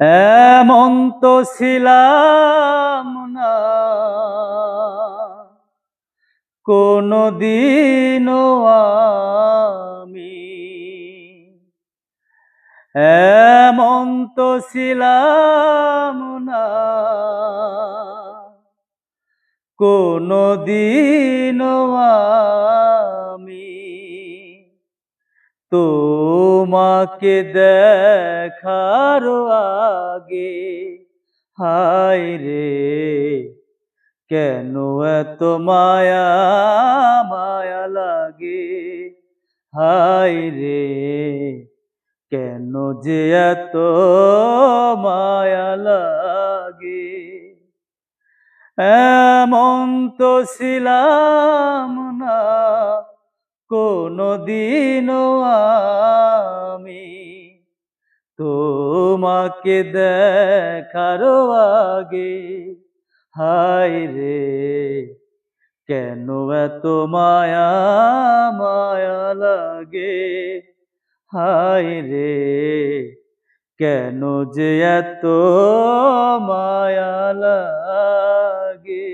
এমন তো ছিলাম না কোনদিনও আমি, এমন তো ছিলাম না কোনদিনও আমি, তোমাকে দেখার আগে হায় রে কেন এত মায়া মায়া লাগে, হায় রে কেন যে এত মায়া লাগে। এমন তো ছিলাম না কোনদিনও আমি, তোমাকে দেখার আগে হায় রে কেন এত মায়া মায়া লাগে, হায় রে কেন যে এত মায়া লাগে।